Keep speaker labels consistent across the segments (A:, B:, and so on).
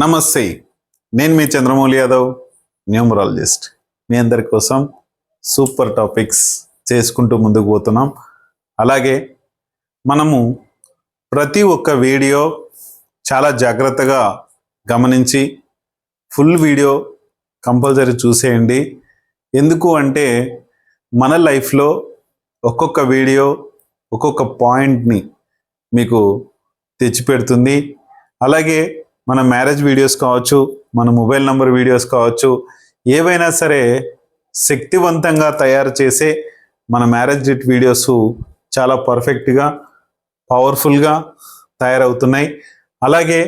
A: నమస్తే, నేను మీ చంద్రమౌళి యాదవ్, న్యూమరాలజిస్ట్. మీ అందరి కోసం సూపర్ టాపిక్స్ చేసుకుంటూ ముందుకు పోతున్నాం. అలాగే మనము ప్రతి ఒక్క వీడియో చాలా జాగ్రత్తగా గమనించి ఫుల్ వీడియో కంపల్సరీ చూసేయండి. ఎందుకు అంటే మన లైఫ్లో ఒక్కొక్క వీడియో ఒక్కొక్క పాయింట్ని మీకు తెచ్చిపెడుతుంది. అలాగే మన మ్యారేజ్ వీడియోస్ కావచ్చు, మన మొబైల్ నంబర్ వీడియోస్ కావచ్చు, ఏవైనా సరే శక్తివంతంగా తయారు చేసే మన మ్యారేజ్ డేట్ వీడియోస్ చాలా పర్ఫెక్ట్గా పవర్ఫుల్గా తయారవుతున్నాయి. అలాగే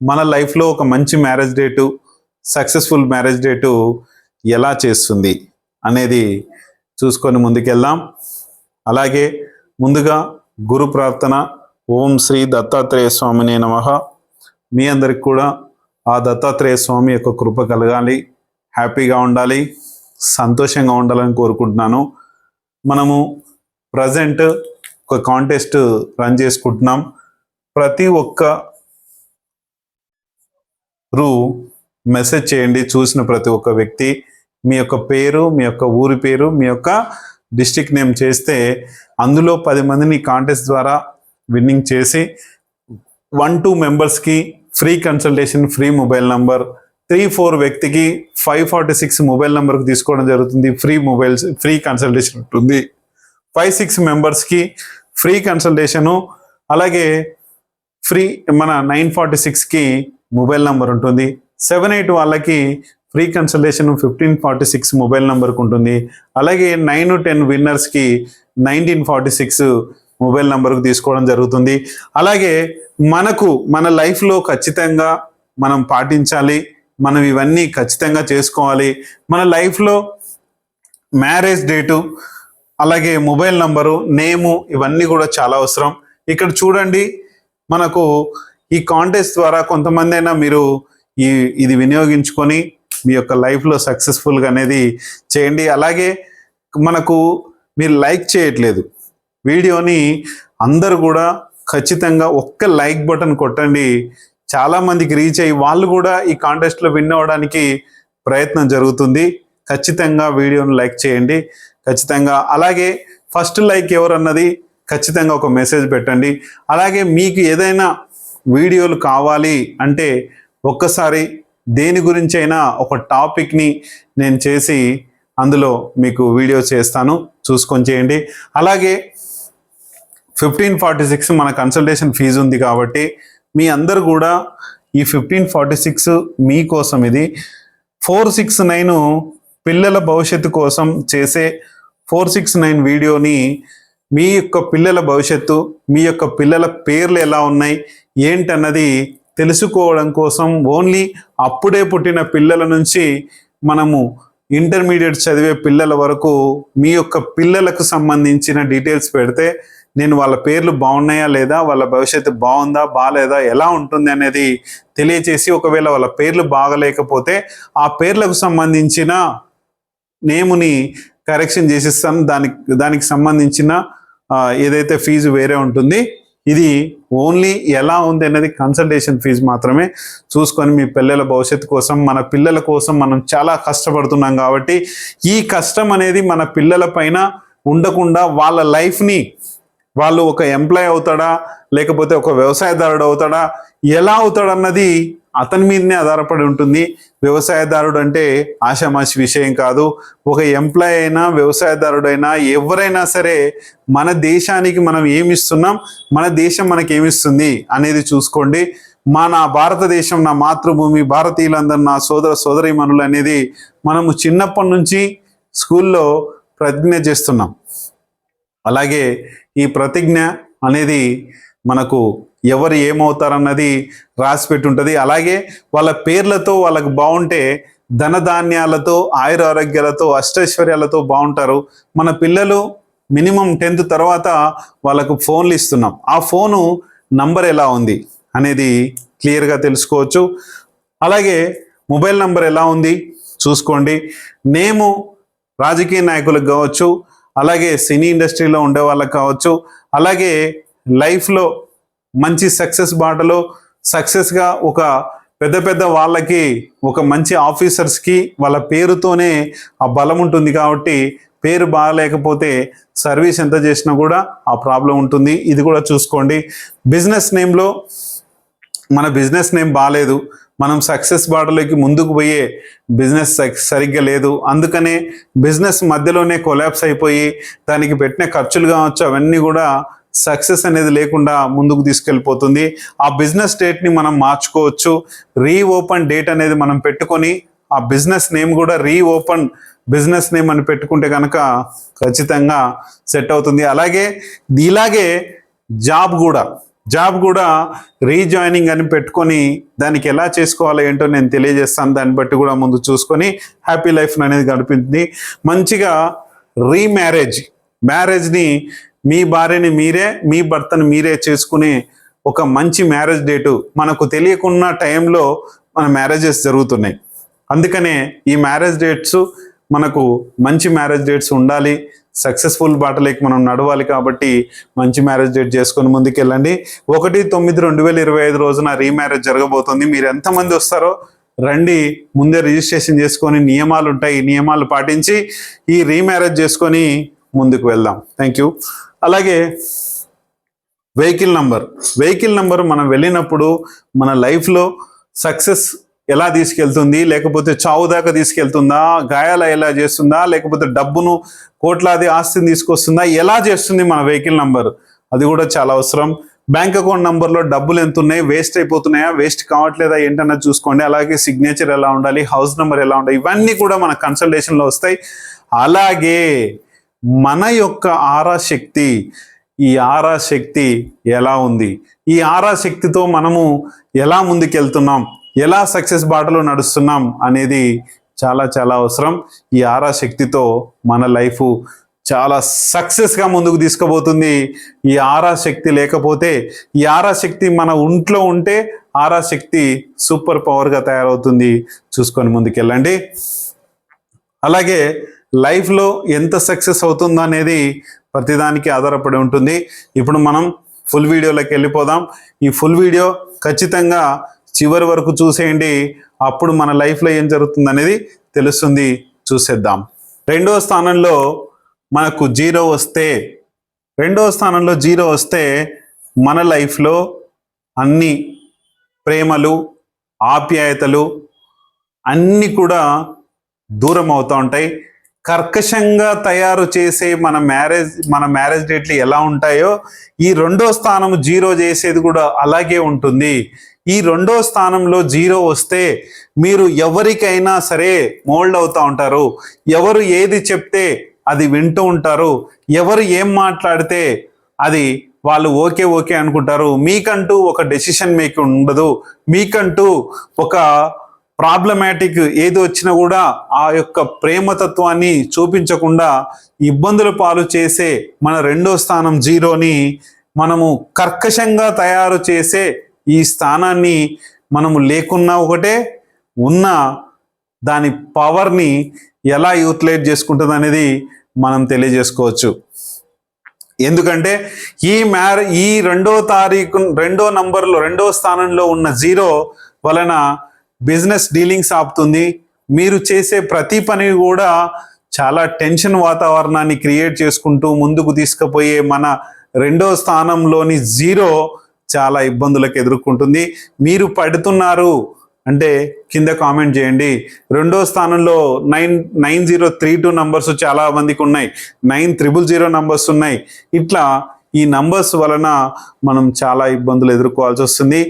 A: మన లైఫ్లో ఒక మంచి marriage date, successful marriage date ఎలా చేస్తుంది అనేది చూసుకొని ముందుకెళ్దాం. అలాగే ముందుగా గురు ప్రార్థన. ఓం శ్రీ దత్తాత్రేయ స్వామినే నమః. మీ అందరికి కూడా ఆ దత్తాత్రేయ స్వామి యొక్క కృప కలగాలి, హ్యాపీగా ఉండాలి, సంతోషంగా ఉండాలని కోరుకుంటున్నాను. మనము ప్రజెంట్ ఒక కాంటెస్ట్ రన్ చేసుకుంటున్నాం. ప్రతి ఒక్కరు మెసేజ్ చేయండి. చూసిన ప్రతి ఒక్క వ్యక్తి మీ యొక్క పేరు, మీ యొక్క ఊరి పేరు, మీ యొక్క డిస్ట్రిక్ట్ నేమ్ చేస్తే అందులో 10 మందిని కాంటెస్ట్ ద్వారా విన్నింగ్ చేసి 1-2 మెంబర్స్కి free consultation, free mobile number, 3-4 వ్యక్తికి 546 మొబైల్ నంబర్కి తీసుకోవడం జరుగుతుంది. ఫ్రీ కన్సల్టేషన్ ఉంటుంది. 5-6 మెంబర్స్కి ఫ్రీ కన్సల్టేషను, అలాగే ఫ్రీ మన 946కి మొబైల్ నంబర్ ఉంటుంది. 7-8 వాళ్ళకి ఫ్రీ కన్సల్టేషన్ 1546 మొబైల్ నంబర్కి ఉంటుంది. అలాగే 9-10 విన్నర్స్కి 1946 మొబైల్ నంబర్కి తీసుకోవడం జరుగుతుంది. అలాగే మన లైఫ్లో ఖచ్చితంగా మనం పాటించాలి, మనం ఇవన్నీ ఖచ్చితంగా చేసుకోవాలి. మన లైఫ్లో మ్యారేజ్ డేటు, అలాగే మొబైల్ నంబరు, నేము, ఇవన్నీ కూడా చాలా అవసరం. ఇక్కడ చూడండి, మనకు ఈ కాంటెస్ట్ ద్వారా కొంతమంది అయినా మీరు ఇది వినియోగించుకొని మీ యొక్క లైఫ్లో సక్సెస్ఫుల్గా అనేది చేయండి. అలాగే మనకు మీరు లైక్ చేయట్లేదు వీడియోని, అందరూ కూడా ఖచ్చితంగా ఒక్క లైక్ బటన్ కొట్టండి. చాలామందికి రీచ్ అయ్యి వాళ్ళు కూడా ఈ కాంటెస్ట్లో విన్ అవ్వడానికి ప్రయత్నం జరుగుతుంది. ఖచ్చితంగా వీడియోని లైక్ చేయండి ఖచ్చితంగా. అలాగే ఫస్ట్ లైక్ ఎవరన్నది ఖచ్చితంగా ఒక మెసేజ్ పెట్టండి. అలాగే మీకు ఏదైనా వీడియోలు కావాలి అంటే ఒక్కసారి దేని గురించి అయినా ఒక టాపిక్ని నేను చేసి అందులో మీకు వీడియో చేస్తాను, చూసుకొని చేయండి. అలాగే 1546 మన కన్సల్టేషన్ ఫీజు ఉంది కాబట్టి మీ అందరు కూడా ఈ 1546 మీకోసం. ఇది 469 పిల్లల భవిష్యత్తు కోసం చేసే 469 వీడియోని మీ యొక్క పిల్లల భవిష్యత్తు, మీ యొక్క పిల్లల పేర్లు ఎలా ఉన్నాయి ఏంటన్నది తెలుసుకోవడం కోసం, ఓన్లీ అప్పుడే పుట్టిన పిల్లల నుంచి మనము ఇంటర్మీడియట్ చదివే పిల్లల వరకు మీ యొక్క పిల్లలకు సంబంధించిన డీటెయిల్స్ పెడితే నేను వాళ్ళ పేర్లు బాగున్నాయా లేదా, వాళ్ళ భవిష్యత్తు బాగుందా బాగాలేదా, ఎలా ఉంటుంది అనేది తెలియచేసి, ఒకవేళ వాళ్ళ పేర్లు బాగలేకపోతే ఆ పేర్లకు సంబంధించిన నేముని కరెక్షన్ చేసిస్తాను. దానికి సంబంధించిన ఏదైతే ఫీజు వేరే ఉంటుంది. ఇది ఓన్లీ ఎలా ఉంది అనేది కన్సల్టేషన్ ఫీజు మాత్రమే. చూసుకొని మీ పిల్లల భవిష్యత్తు కోసం, మన పిల్లల కోసం మనం చాలా కష్టపడుతున్నాం కాబట్టి ఈ కష్టం అనేది మన పిల్లల పైన ఉండకుండా వాళ్ళ లైఫ్ని, వాళ్ళు ఒక ఎంప్లాయ్ అవుతాడా లేకపోతే ఒక వ్యవసాయదారుడు అవుతాడా, ఎలా అవుతాడన్నది అతని మీదనే ఆధారపడి ఉంటుంది. వ్యవసాయదారుడు అంటే ఆషామాషి విషయం కాదు. ఒక ఎంప్లాయ్ అయినా, వ్యవసాయదారుడైనా, ఎవరైనా సరే మన దేశానికి మనం ఏమిస్తున్నాం, మన దేశం మనకి ఏమిస్తుంది అనేది చూసుకోండి. నా భారతదేశం, నా మాతృభూమి, భారతీయులందరూ నా సోదర సోదరీమణులు అనేది మనము చిన్నప్పటి నుంచి స్కూల్లో ప్రతిజ్ఞ చేస్తున్నాం. అలాగే ఈ ప్రతిజ్ఞ అనేది మనకు ఎవరు ఏమవుతారన్నది రాసి పెట్టి ఉంటుంది. అలాగే వాళ్ళ పేర్లతో వాళ్ళకు బాగుంటే ధనధాన్యాలతో, ఆయుర ఆరోగ్యాలతో, అష్టైశ్వర్యాలతో బాగుంటారు. మన పిల్లలు మినిమం 10th తర్వాత వాళ్ళకు ఫోన్లు ఇస్తున్నాం. ఆ ఫోను నంబర్ ఎలా ఉంది అనేది క్లియర్గా తెలుసుకోవచ్చు. అలాగే మొబైల్ నంబర్ ఎలా ఉంది చూసుకోండి. నేము రాజకీయ నాయకులకు కావచ్చు, అలాగే సినీ ఇండస్ట్రీలో ఉండే వాళ్ళకి కావచ్చు, అలాగే లైఫ్లో మంచి సక్సెస్ బాటలో సక్సెస్గా ఒక పెద్ద పెద్ద వాళ్ళకి, ఒక మంచి ఆఫీసర్స్కి వాళ్ళ పేరుతోనే ఆ బలం ఉంటుంది కాబట్టి పేరు బాగాలేకపోతే సర్వీస్ ఎంత చేసినా కూడా ఆ ప్రాబ్లం ఉంటుంది. ఇది కూడా చూసుకోండి. బిజినెస్ నేమ్లో మన బిజినెస్ నేమ్ బాగాలేదు, మనం సక్సెస్ బాటలోకి ముందుకు పోయే బిజినెస్ సరిగ్గా లేదు, అందుకనే బిజినెస్ మధ్యలోనే కొలాప్స్ అయిపోయి దానికి పెట్టిన ఖర్చులు కావచ్చు అవన్నీ కూడా సక్సెస్ అనేది లేకుండా ముందుకు తీసుకెళ్ళిపోతుంది. ఆ బిజినెస్ డేట్ని మనం మార్చుకోవచ్చు. రీఓపెన్ డేట్ అనేది మనం పెట్టుకొని ఆ బిజినెస్ నేమ్ కూడా రీఓపెన్ బిజినెస్ నేమ్ అని పెట్టుకుంటే కనుక ఖచ్చితంగా సెట్ అవుతుంది. ఇలాగే జాబ్ కూడా రీజాయినింగ్ అని పెట్టుకొని దానికి ఎలా చేసుకోవాలో ఏంటో నేను తెలియజేస్తాను. దాన్ని బట్టి కూడా ముందు చూసుకొని హ్యాపీ లైఫ్ అనేది గడిపింది. మంచిగా మ్యారేజ్ని మీ భార్యని మీరే, మీ భర్తని మీరే చేసుకునే ఒక మంచి మ్యారేజ్ డేటు మనకు తెలియకున్న టైంలో మన మ్యారేజెస్ జరుగుతున్నాయి. అందుకనే ఈ మ్యారేజ్ డేట్స్ మనకు మంచి మ్యారేజ్ డేట్స్ ఉండాలి. సక్సెస్ఫుల్ బాటలోకి మనం నడవాలి కాబట్టి మంచి మ్యారేజ్ డేట్ చేసుకొని ముందుకెళ్ళండి. 1/9/2025 రోజున రీమ్యారేజ్ జరగబోతుంది. మీరు ఎంతమంది వస్తారో రండి, ముందే రిజిస్ట్రేషన్ చేసుకొని నియమాలు ఉంటాయి, ఈ నియమాలు పాటించి ఈ రీమ్యారేజ్ చేసుకొని ముందుకు వెళ్దాం. Thank you. అలాగే వెహికల్ నంబర్ మనం వెళ్ళినప్పుడు మన లైఫ్లో సక్సెస్ ఎలా తీసుకెళ్తుంది, లేకపోతే చావు దాకా తీసుకెళ్తుందా, గాయాలు ఎలా చేస్తుందా, లేకపోతే డబ్బును కోట్లాది ఆస్తిని తీసుకొస్తుందా, ఎలా చేస్తుంది మన వెహికల్ నంబర్, అది కూడా చాలా అవసరం. బ్యాంక్ అకౌంట్ నంబర్లో డబ్బులు ఎంత ఉన్నాయి, వేస్ట్ అయిపోతున్నాయా, వేస్ట్ కావట్లేదా ఏంటన్నది చూసుకోండి. అలాగే సిగ్నేచర్ ఎలా ఉండాలి, హౌస్ నెంబర్ ఎలా ఉండాలి, ఇవన్నీ కూడా మన కన్సల్టేషన్లో వస్తాయి. అలాగే మన యొక్క ఈ ఆరా శక్తి ఎలా ఉంది, ఈ ఆరా శక్తితో మనము ఎలా ముందుకెళ్తున్నాం, ఎలా సక్సెస్ బాటలో నడుస్తున్నాం అనేది చాలా చాలా అవసరం. ఈ ఆరా శక్తితో మన లైఫ్ చాలా సక్సెస్గా ముందుకు తీసుకుపోతుంది. ఈ ఆరా శక్తి లేకపోతే, ఈ ఆరా శక్తి మన ఒంట్లో ఉంటే ఆరా శక్తి సూపర్ పవర్గా తయారవుతుంది. చూసుకొని ముందుకెళ్ళండి. అలాగే లైఫ్లో ఎంత సక్సెస్ అవుతుందో అనేది ప్రతిదానికి ఆధారపడి ఉంటుంది. ఇప్పుడు మనం ఫుల్ వీడియోలోకి వెళ్ళిపోదాం. ఈ ఫుల్ వీడియో ఖచ్చితంగా చివరి వరకు చూసేయండి. అప్పుడు మన లైఫ్లో ఏం జరుగుతుంది అనేది తెలుస్తుంది. చూసేద్దాం. రెండవ స్థానంలో జీరో వస్తే మన లైఫ్లో అన్ని ప్రేమలు, ఆప్యాయతలు అన్నీ కూడా దూరం అవుతూ ఉంటాయి. కర్కశంగా తయారు చేసే మన మ్యారేజ్ డేట్లు ఎలా ఉంటాయో ఈ రెండో స్థానం జీరో చేసేది కూడా అలాగే ఉంటుంది. ఈ రెండో స్థానంలో జీరో వస్తే మీరు ఎవరికైనా సరే మోల్డ్ అవుతూ ఉంటారు. ఎవరు ఏది చెప్తే అది వింటూ ఉంటారు. ఎవరు ఏం మాట్లాడితే అది వాళ్ళు ఓకే అనుకుంటారు. మీకంటూ ఒక డెసిషన్ మేకింగ్ ఉండదు. మీకంటూ ఒక ప్రాబ్లమాటిక్ ఏది వచ్చినా కూడా ఆ యొక్క ప్రేమతత్వాన్ని చూపించకుండా ఇబ్బందుల పాలు చేసే మన రెండో స్థానం జీరోని మనము కర్కశంగా తయారు చేసే ఈ స్థానాన్ని మనము లేకున్నా ఒకటే, ఉన్న దాని పవర్ని ఎలా యూటిలైజ్ చేసుకుంటుంది అనేది మనం తెలియజేసుకోవచ్చు. ఎందుకంటే ఈ రెండో స్థానంలో ఉన్న జీరో వలన బిజినెస్ డీలింగ్స్ ఆపుతుంది. మీరు చేసే ప్రతి పని కూడా చాలా టెన్షన్ వాతావరణాన్ని క్రియేట్ చేసుకుంటూ ముందుకు తీసుకుపోయే మన రెండో స్థానంలోని జీరో చాలా ఇబ్బందులకు ఎదుర్కొంటుంది. మీరు పడుతున్నారు అంటే కింద కామెంట్ చేయండి. రెండో స్థానంలో 9032 నంబర్స్ చాలా మందికి ఉన్నాయి, 9000 నంబర్స్ ఉన్నాయి. ఇట్లా ఈ నంబర్స్ వలన మనం చాలా ఇబ్బందులు ఎదుర్కోవాల్సి వస్తుంది.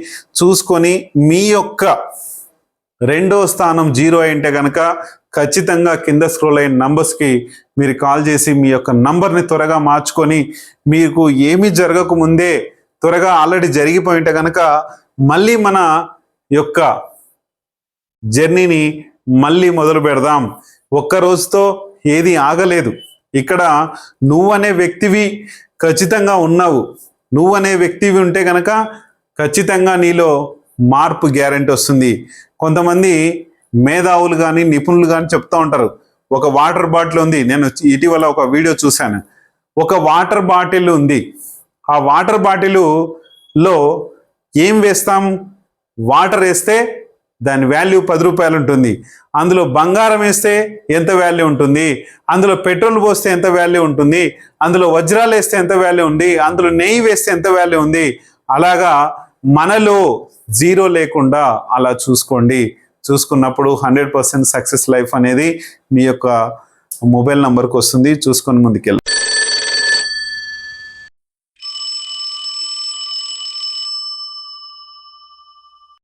A: చూసుకొని మీ యొక్క రెండో స్థానం జీరో అయింటే కనుక ఖచ్చితంగా కింద స్క్రోల్ అయిన నంబర్స్కి మీరు కాల్ చేసి మీ యొక్క నంబర్ని త్వరగా మార్చుకొని, మీకు ఏమీ జరగకముందే త్వరగా ఆల్రెడీ జరిగిపోయింటే కనుక మళ్ళీ మన యొక్క జర్నీని మళ్ళీ మొదలు పెడదాం. ఒక్క రోజుతో ఏది ఆగలేదు. ఇక్కడ నువ్వనే వ్యక్తివి ఖచ్చితంగా ఉన్నావు. నువ్వనే వ్యక్తివి ఉంటే కనుక ఖచ్చితంగా నీలో మార్పు గ్యారెంటీ వస్తుంది. కొంతమంది మేధావులు కానీ నిపుణులు కానీ చెప్తూ ఉంటారు, ఒక వాటర్ బాటిల్ ఉంది. నేను ఇటీవల ఒక వీడియో చూశాను. ఒక వాటర్ బాటిల్ ఉంది. ఆ వాటర్ బాటిల్లో ఏం వేస్తాం? వాటర్ వేస్తే దాని వాల్యూ 10 రూపాయలు ఉంటుంది. అందులో బంగారం వేస్తే ఎంత వాల్యూ ఉంటుంది, అందులో పెట్రోల్ పోస్తే ఎంత వాల్యూ ఉంటుంది, అందులో వజ్రాలు వేస్తే ఎంత వాల్యూ ఉంది, అందులో నెయ్యి వేస్తే ఎంత వాల్యూ ఉంది. అలాగా మనలో జీరో లేకుండా అలా చూసుకోండి. చూసుకున్నప్పుడు 100% సక్సెస్ లైఫ్ అనేది మీ యొక్క మొబైల్ నంబర్కి వస్తుంది. చూసుకొని ముందుకెళ్ళండి.